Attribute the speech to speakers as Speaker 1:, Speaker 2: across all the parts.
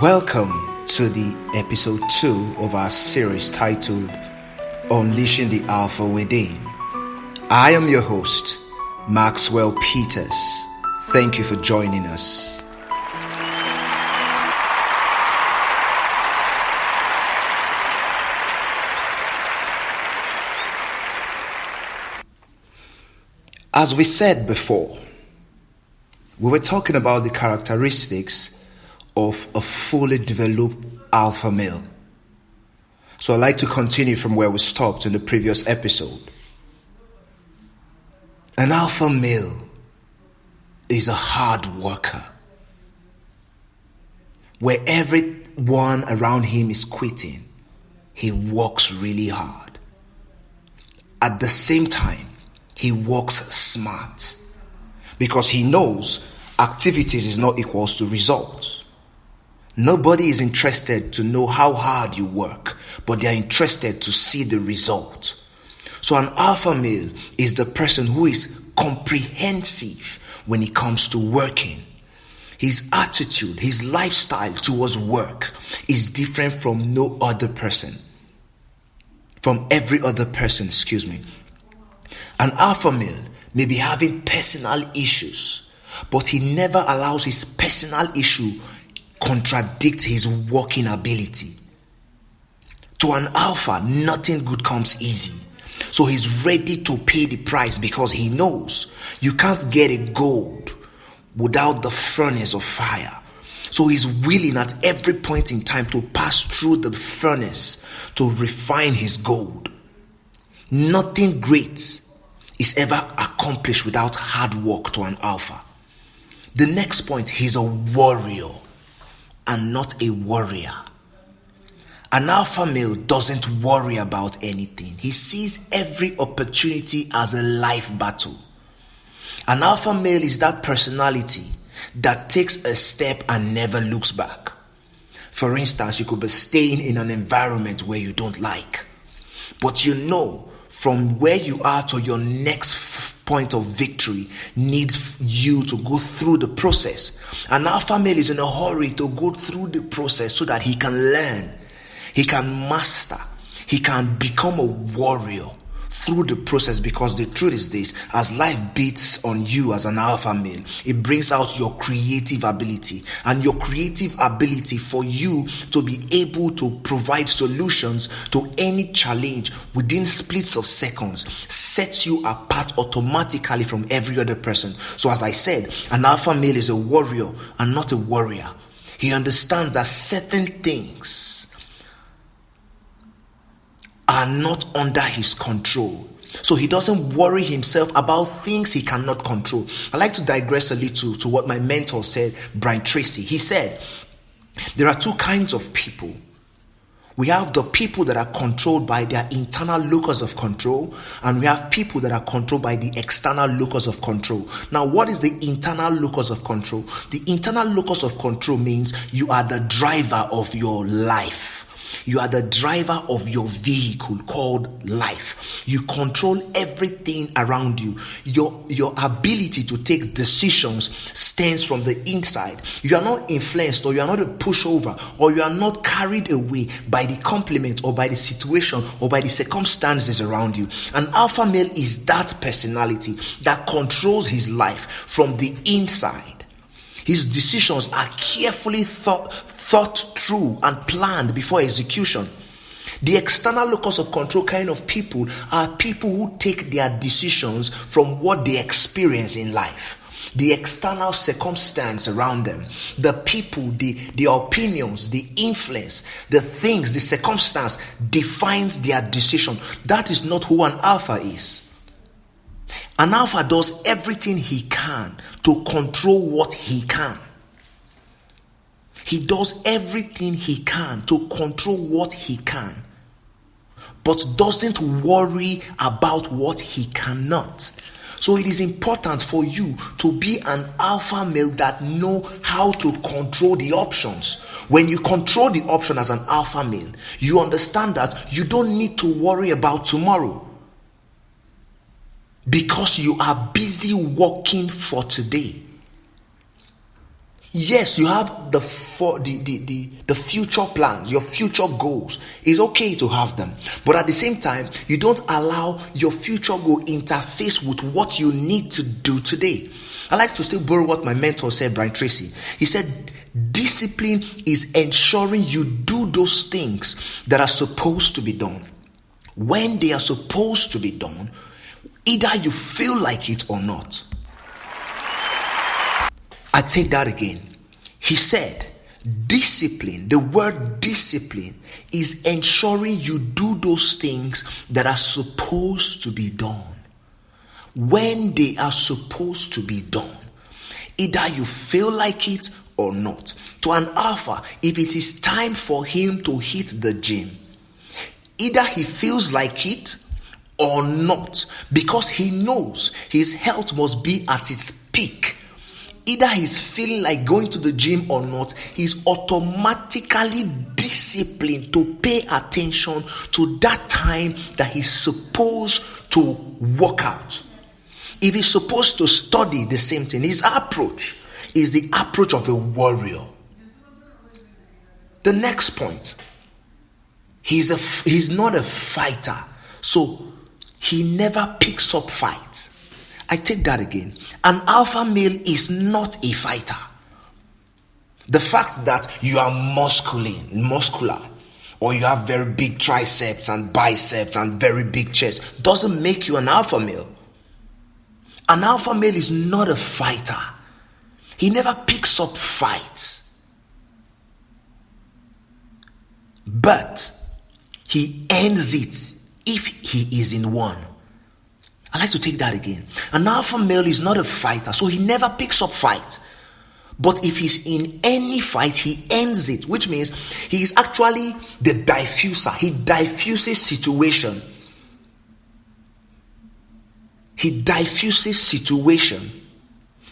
Speaker 1: Welcome to the episode 2 of our series titled Unleashing the Alpha Within. I am your host, Maxwell Peters. Thank you for joining us. As we said before, we were talking about the characteristics of a fully developed alpha male. So I'd like to continue from where we stopped in the previous episode. An alpha male is a hard worker, where everyone around him is quitting. He works really hard. At the same time, he works smart because he knows activities is not equals to results. Nobody is interested to know how hard you work, but they are interested to see the result. So an alpha male is the person who is comprehensive when it comes to working. His attitude, his lifestyle towards work is different from no other person. From every other person, An alpha male may be having personal issues, but he never allows his personal issue contradict his working ability. To an alpha, nothing good comes easy. So he's ready to pay the price because he knows you can't get a gold without the furnace of fire. So he's willing at every point in time to pass through the furnace to refine his gold. Nothing great is ever accomplished without hard work to an alpha. The next point, he's a warrior and not a warrior. An alpha male doesn't worry about anything. He sees every opportunity as a life battle. An alpha male is that personality that takes a step and never looks back. For instance, you could be staying in an environment where you don't like, but you know from where you are to your next point of victory needs you to go through the process. An alpha male is in a hurry to go through the process so that he can learn, he can master, he can become a warrior through the process. Because the truth is this: as life beats on you as an alpha male, it brings out your creative ability, and your creative ability for you to be able to provide solutions to any challenge within splits of seconds sets you apart automatically from every other person. So as I said, an alpha male is a warrior and not a warrior. He understands that certain things are not under his control. So he doesn't worry himself about things he cannot control. I like to digress a little to what my mentor said, Brian Tracy. He said, there are two kinds of people. We have the people that are controlled by their internal locus of control, and we have people that are controlled by the external locus of control. Now, what is the internal locus of control? The internal locus of control means you are the driver of your life. You are the driver of your vehicle called life. You control everything around you. Your ability to take decisions stems from the inside. You are not influenced, or you are not a pushover, or you are not carried away by the compliment or by the situation or by the circumstances around you. An alpha male is that personality that controls his life from the inside. His decisions are carefully thought through and planned before execution. The external locus of control kind of people are people who take their decisions from what they experience in life, the external circumstance around them, the people, the opinions, the influence, the things, the circumstance defines their decision. That is not who an alpha is. An alpha does everything he can to control what he can. He does everything he can to control what he can, but doesn't worry about what he cannot. So it is important for you to be an alpha male that know how to control the options. When you control the option as an alpha male, you understand that you don't need to worry about tomorrow, because you are busy working for today. Yes, you have the future plans, your future goals. It's okay to have them, but at the same time, you don't allow your future goal interface with what you need to do today. I like to still borrow what my mentor said, Brian Tracy. He said, discipline is ensuring you do those things that are supposed to be done when they are supposed to be done, either you feel like it or not. I take that again. He said, discipline, the word discipline is ensuring you do those things that are supposed to be done when they are supposed to be done, either you feel like it or not. To an alpha, if it is time for him to hit the gym, either he feels like it or not, because he knows his health must be at its peak. Either he's feeling like going to the gym or not, he's automatically disciplined to pay attention to that time that he's supposed to work out. If he's supposed to study, the same thing. His approach is the approach of a warrior. The next point, he's not a fighter, so he never picks up fights. I take that again. An alpha male is not a fighter. The fact that you are muscular, or you have very big triceps and biceps and very big chest doesn't make you an alpha male. An alpha male is not a fighter. He never picks up fights. But he ends it if he is in one. I like to take that again. An alpha male is not a fighter, so he never picks up fight. But if he's in any fight, he ends it, which means he is actually the diffuser. He diffuses situation. He diffuses situation.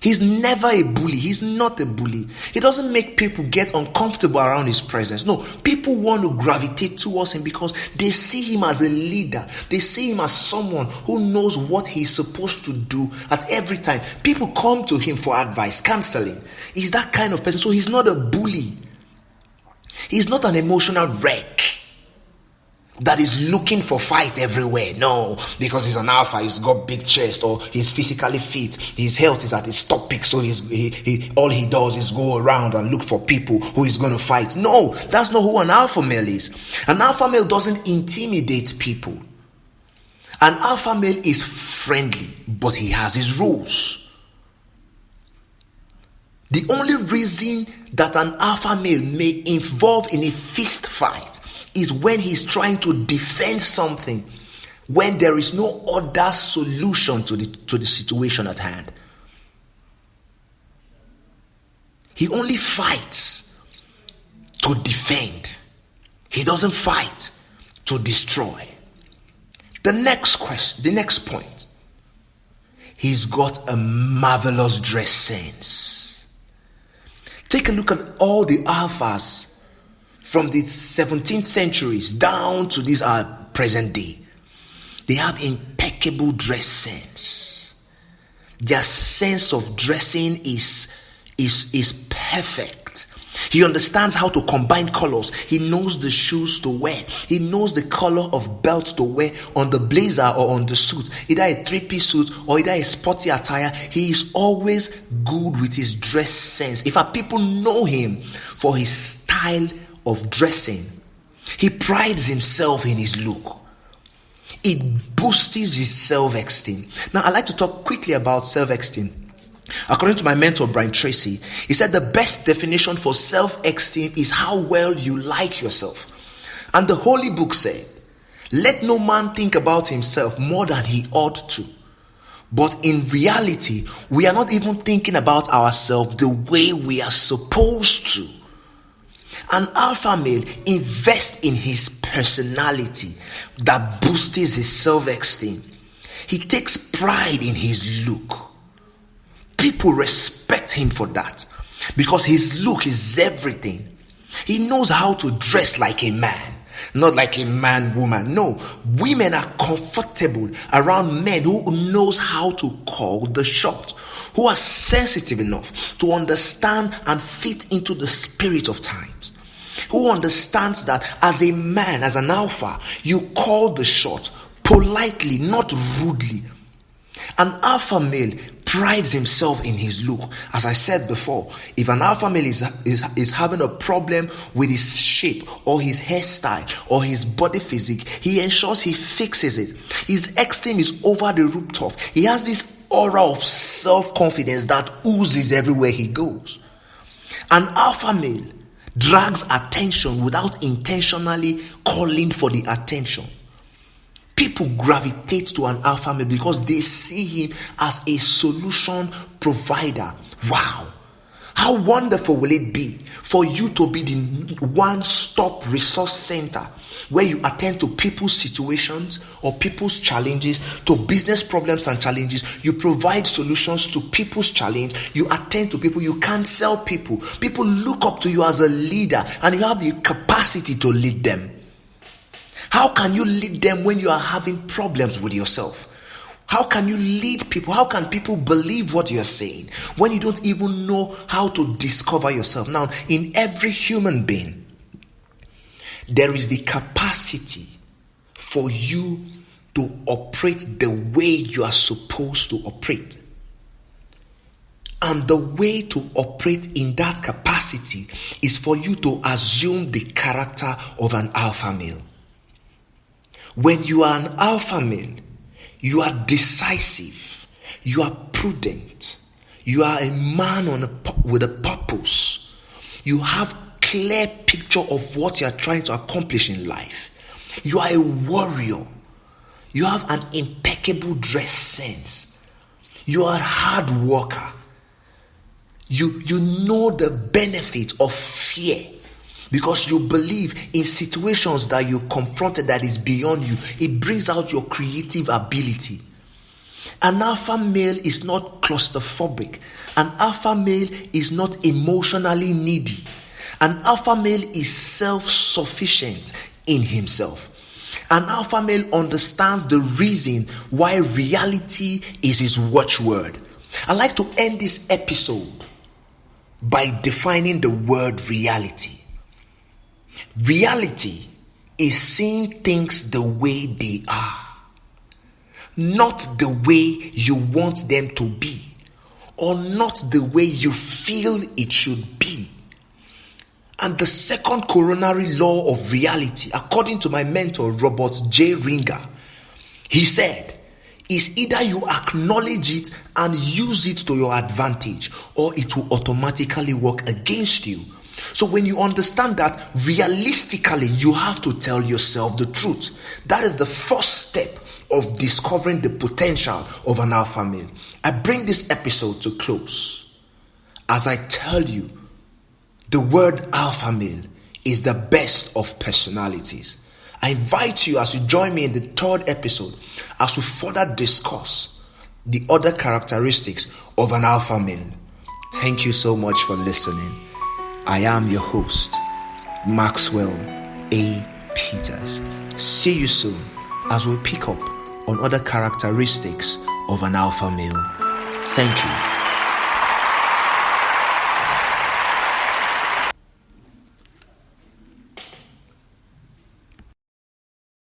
Speaker 1: He's never a bully. He's not a bully. He doesn't make people get uncomfortable around his presence. No, people want to gravitate towards him because they see him as a leader. They see him as someone who knows what he's supposed to do at every time. People come to him for advice, counseling. He's that kind of person. So he's not a bully. He's not an emotional wreck that is looking for fight everywhere. No, because he's an alpha, he's got big chest, or he's physically fit, his health is at its top peak, so he all he does is go around and look for people who is going to fight. No, that's not who an alpha male is. An alpha male doesn't intimidate people. An alpha male is friendly, but he has his rules. The only reason that an alpha male may involve in a fist fight is when he's trying to defend something, when there is no other solution to the situation at hand. He only fights to defend. He doesn't fight to destroy. The next point. He's got a marvelous dress sense. Take a look at all the alphas from the 17th centuries down to this present day. They have impeccable dress sense. Their sense of dressing is perfect. He understands how to combine colors. He knows the shoes to wear. He knows the color of belt to wear on the blazer or on the suit, either a three-piece suit or either a sporty attire. He is always good with his dress sense. In fact, people know him for his style of dressing. He prides himself in his look. It boosts his self-esteem. Now, I like to talk quickly about self-esteem. According to my mentor, Brian Tracy, he said the best definition for self-esteem is how well you like yourself. And the Holy Book said, let no man think about himself more than he ought to. But in reality, we are not even thinking about ourselves the way we are supposed to. An alpha male invests in his personality that boosts his self-esteem. He takes pride in his look. People respect him for that because his look is everything. He knows how to dress like a man, not like a woman. No, women are comfortable around men who knows how to call the shot, who are sensitive enough to understand and fit into the spirit of times, who understands that as a man, as an alpha, you call the shot politely, not rudely. An alpha male prides himself in his look. As I said before, if an alpha male is having a problem with his shape or his hairstyle or his body physique, he ensures he fixes it. His esteem is over the rooftop. He has this aura of self-confidence that oozes everywhere he goes. An alpha male drags attention without intentionally calling for the attention. People gravitate to an alpha male because they see him as a solution provider. Wow! How wonderful will it be for you to be the one-stop resource center where you attend to people's situations or people's challenges, to business problems and challenges. You provide solutions to people's challenge. You attend to people. You counsel people. People look up to you as a leader, and you have the capacity to lead them. How can you lead them when you are having problems with yourself? How can you lead people? How can people believe what you're saying when you don't even know how to discover yourself? Now, in every human being, there is the capacity for you to operate the way you are supposed to operate. And the way to operate in that capacity is for you to assume the character of an alpha male. When you are an alpha male, you are decisive, you are prudent, you are a man with a purpose. You have clear picture of what you are trying to accomplish in life. You are a warrior. You have an impeccable dress sense. You are a hard worker. You know the benefit of fear, because you believe in situations that you confronted that is beyond you. It brings out your creative ability. An alpha male is not claustrophobic. An alpha male is not emotionally needy. An alpha male is self-sufficient in himself. An alpha male understands the reason why reality is his watchword. I'd like to end this episode by defining the word reality. Reality is seeing things the way they are, not the way you want them to be, or not the way you feel it should be. And the second coronary law of reality, according to my mentor Robert J. Ringer, he said, is either you acknowledge it and use it to your advantage, or it will automatically work against you. So when you understand that, realistically, you have to tell yourself the truth. That is the first step of discovering the potential of an alpha male. I bring this episode to close as I tell you, the word alpha male is the best of personalities. I invite you as you join me in the third episode as we further discuss the other characteristics of an alpha male. Thank you so much for listening. I am your host, Maxwell A. Peters. See you soon as we pick up on other characteristics of an alpha male. Thank you.